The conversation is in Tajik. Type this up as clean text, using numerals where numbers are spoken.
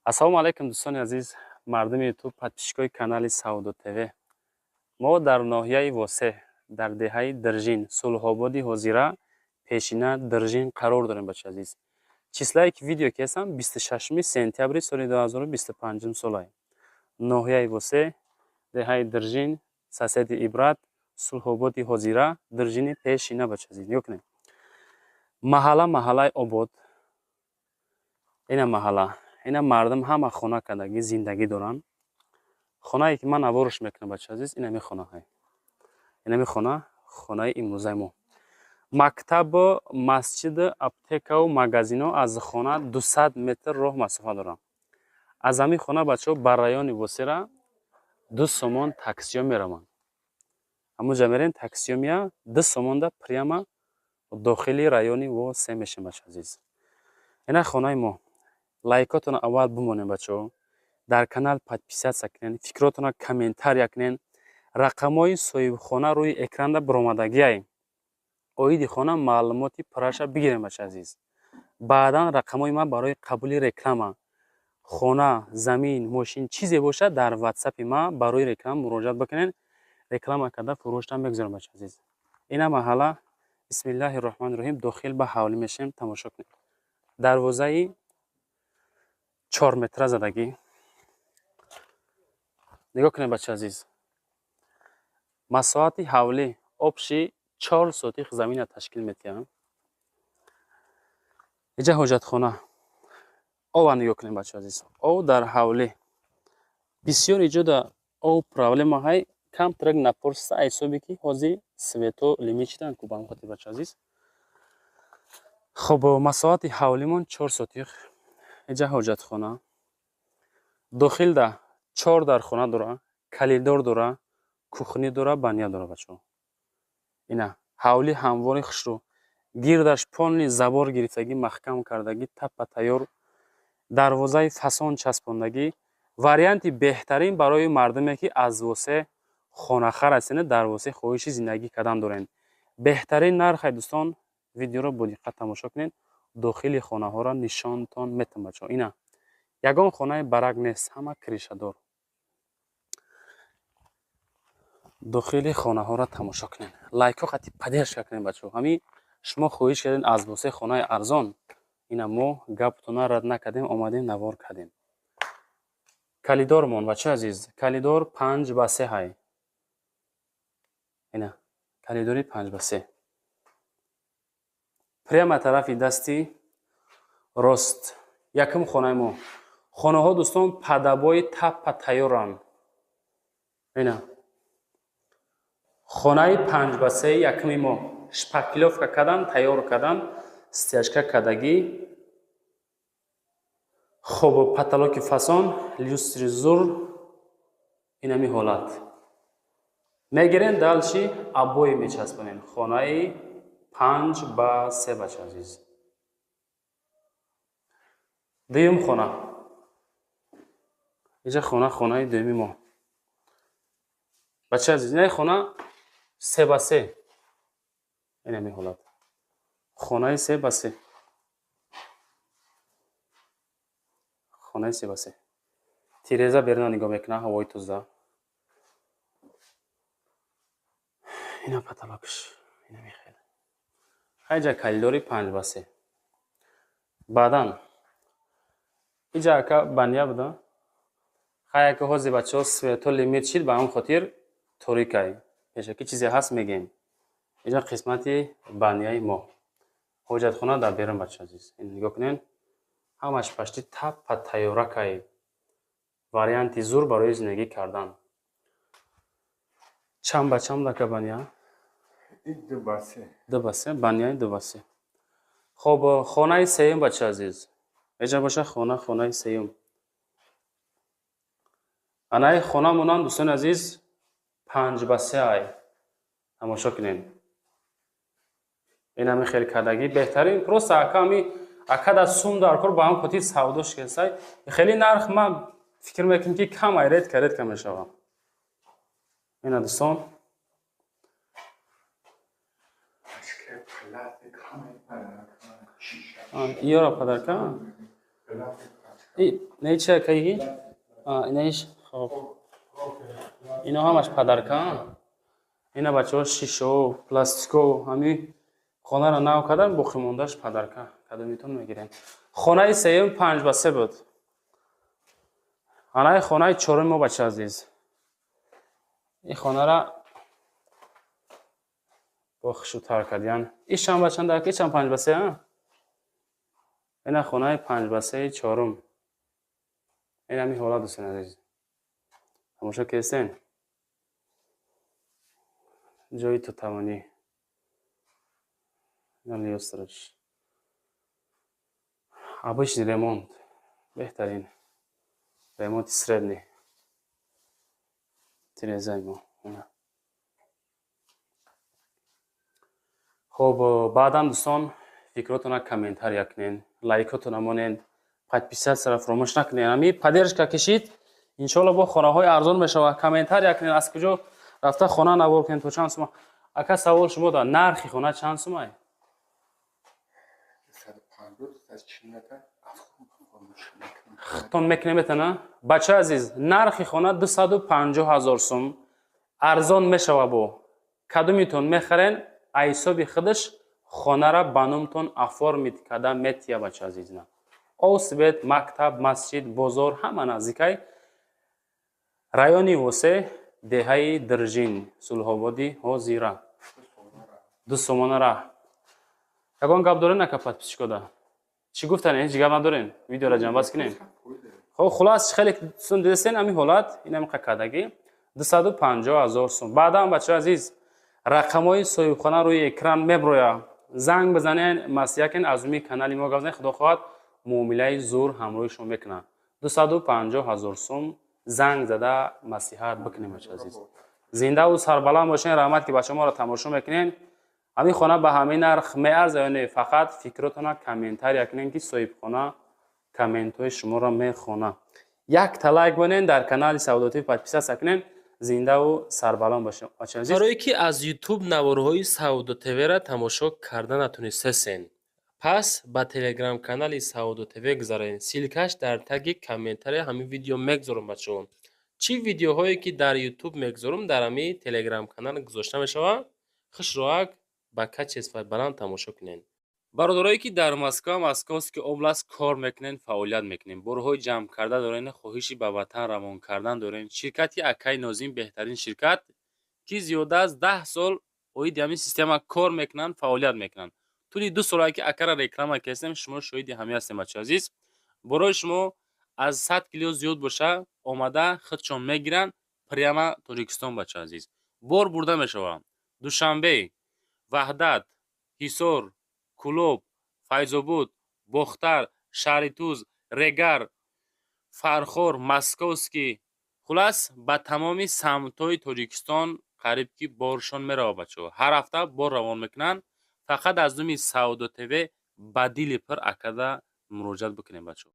ассалому алайкум дӯстони азиз, мардуми ютуб, подписчикои канали Саудо ТВ. Мо дар ноҳияи Восеҳ, дар деҳаи Диржин, Сулҳободи Ҳозира, пешина Диржин қарор дорем бачаи азиз. Числае ки видео ки ҳастам 26 сентябри соли 2025 солае. Ноҳияи Восеҳ, деҳаи Диржин, соседи Ибрат, Сулҳободи Ҳозира, Диржини пешина бачаи азиз. Нигоҳ кунед. Маҳаллаи обод. Ина маҳалла. Ина мардум ҳама хона кардагӣ зиндагӣ доранд. Хонае ки ман аворш мекунам бачаи азиз, инами хонаҳай. Инами хонаи имрӯзаи мо. Мактабу, масҷиду, аптекаву магазину аз хона 200 метр роҳ масофа доранд. Аз ҳамин хона бачаҳо ба райони Восера 2 сомон таксиё мераванд. Ҳамуҷа мерем таксиё мея 2 сомонда прямо дохили райони Восе мешем бачаи азиз. Ина хонаи мо. Лайкотона аввал бимонем бачаҳо. Дар канал подписатсия кунед, фикротона комментария кунед. Рақамҳои соҳибхона рӯи экранда биромадагиай. Оиди хона маълумоти пурраша бигирем бачаи азиз. Баъдан рақамҳои ман барои қабули реклама, хона, замин, мошин чизе бошад дар ватсапи ман барои реклама муроҷиат бикунед. Реклама карда фурӯшта мегузорам бачаи азиз. Ина маҳалла бисмиллаҳи роҳмани роҳим дохил ба ҳавлӣ мешем, тамошо кунед. Дарвозаи 4 метра задагӣ. Нигоҳ кунед бачаи азиз. Масоҳати ҳавлӣ обши 4 сотих замина ташкил метиҳад. Иҷа ҳоҷатхона. Ова нигоҳ кунед бачаи азиз. Ов дар ҳавлӣ. Бисёр иҷода ов проблемаҳай камтарак напурса ҳисоби ки ҳозир свето лимитидан ку ба ҳамон хотир бачаи азиз. Хоб масоҳати ҳавлимон 4 сотих. Иҷа ҳоҷатхона. Дохил да 4 дар хона дора, калидор дора, кухни дора, баня дора бачаҳо. Ина ҳавли ҳамвори хушрӯ. Гирдаш полни забор гирифтагӣ, маҳкам кардагӣ, таппа тайёр. Дарвозаи фасон часпондагӣ. Варианти беҳтарин барои мардуме ки аз Восеҳ хонахар ҳастед, дар Восеҳ хоҳиши зиндагӣ кардан доред. Беҳтарин нархай дӯстон, видеоро бо диққат тамошо кунед. Дохили хонаҳоро нишонтон метавонам бачаҳо. Ина ягон хонаи барак нест, ҳама кришадор. дохили хонаҳоро тамошо кунед. Лайкҳо хати паддержка кунед бачаҳо. Ҳамин шумо хоҳиш кардед аз Восеҳ хонаи арзон. Ина мо гапатона рад накардем, омадем навор кардем. Калидормон бачаи азиз, калидор 5/3 ҳай. Ина калидори 5/3. Прямо тарафи дасти рост. Якум хонаи мо. Хонаҳо дӯстон падабои таппа тайёранд. Ина хонаи 5/3 якуми мо. Шпаклёвка кардан, тайёр кардан, стяжка кардагӣ. хоб потолоки фасон, люстри зур. Инами ҳолат. Мегирем далчи обои мечаспонем. Хонаи 5/3 бачаи азиз. Дуюм хона. Иҷа хонаи дуюми мо. Бачаи азиз, ина хона 3/3. Инами ҳолат. Хонаи 3/3. Хонаи 3/3. Тиреза берна нигоҳ мекунам, ҳавои тоза. Ина потолокш. Ина мехел. Ҳайҷа калидори 5/3. Баъдан иҷа ака баня буда. Хай ака ҳозир бачаҳо свето лимит шид, ба ҳамон хотир торикай. Пешаки чизе ҳаст мегем. Иҷа қисмати баняи мо. Ҳоҷатхона дар берун бачаи азиз. Ин нигоҳ кунед. Ҳамаш пашти таппа тайёракай. Варианти зур барои зиндагӣ кардан. Чанд ба чанд ака баня? 2/3. Баняи 2/3. хоб хонаи сеюм бачаи азиз. Иҷа боша хонаи сеюм. Анаи хонамонам дӯстони азиз 5/3 ай. Тамошо кунед. Инами хел кардагӣ беҳтарин. Просто акада сум дар кор ба ҳам хотир савдо шикастай. Хели нарх ман фикр мекунам ки кам ай, редка мешавам. Ина дӯстон. Иёра падарка. نه چه کی اینش خب اینا همش پدرکا اینا بچه‌ها شیشه و پلاستیک و همین خانه را نو کردن باقی موندهش پدرکا کدومیتون میگیرین خانه سوم 5 به 3 بود خانه چهارم ما بچه عزیز این خانه را بخشوتر کردین ایش هم بچه در که 5 به 3 ها این خانه 5 به 3 چهارم این همین حالا دوستان عزیز تماشا کردین جای تو توانی لیوسترش обычный ремонт بهترین ремонт средний تیرزای ما خب بعدا دوستان فکراتون کامنتار یکنین لایکاتون مونین подписаться را فراموش نکنین همین поддержка کشید ان شاء الله با خانه های ارزان بشه کامنتار یکنین از کجا رفته خانه نوار کنین تو چند سوم اگه سوال شما دا نرخ خانه چند سومه خطون میکنه میتونه بچه عزیز نرخ خانه 250,000 سوم ارزان میشوه با کدومیتون میخرین حساب خودش خانه را بانومتون افورمید کده میتیه بچه عزیز نه اوسبت مکتب مسجد بازار همه نزدیکای رایونی واسه دهه درجین سلحابادی حاضیره دو سومانه را یکان گپ دارین نکه подписчик کده چی گفتن هیچ گپ ندارین ویدیو را جنباز کنین خب خلاص خیلی سون دیدین همین حالت این هم کدگی 250,000 سوم بعدا هم بچه عزیز رقمای صاحبخانه روی اکران میبرویا زنگ بزنین مسیحکن از امی کانال ما گفتن خدا خواهد معامله زور همراه شما میکنن 250,000 سوم زنگ زده مسیحات بکنیم بچه عزیز زنده و سربلند باشین رحمت که بچه ما را تماشا میکنین همین خانه به همین نرخ میارزه یا نه فقط فکراتون کامنتار یکنین که صاحبخانه کامنت های شما را میخونه یک تا لایک بنین در کانال سعودو تیوی подписаться کنین زنده و سربلند باشین بچه عزیز برای که از یوتیوب نوارهای سعودو تیوی را تماشا کردن نتونستین پس با تلگرام کانال سعودو تیوی گذارین سیلکش در تگ کامنتار همین ویدیو میگذارم بچه‌ها چی ویدیوهایی که در یوتیوب میگذارم در همین تلگرام کانال گذاشته میشوه خوش راک با کچ اسفای بلند تماشا کنین برادرایی که در مسکوست که اوبلاست کار میکنین فعالیت میکنین برهای جمع کرده دارین خواهشی به وطن روان کردن دارین شرکتی اکای نازیم بهترین شرکت که زیاده از 10 سال اوید همین سیستم کار میکنن فعالیت میکنن طولی 2 سال که اکر رکلام کردیم شما شاهد همین هستیم بچه عزیز برای شما از 100 کیلو زیاد باشه آماده خودشون میگیرن پریاما تاجیکستان بچه عزیز بار برده میشوه دوشنبه وحدت هیسور کلوب فیض‌آباد بختر شهرتوز رگر فرخور مسکوسکی خلاص با تمامی سمت‌های تاجیکستان قریب کی بارشون میره بچه‌ها هر هفته بار روان میکنن فقط از دومی سعودو تیوی بدیل پر اکده مراجعت بکنیم بچه‌ها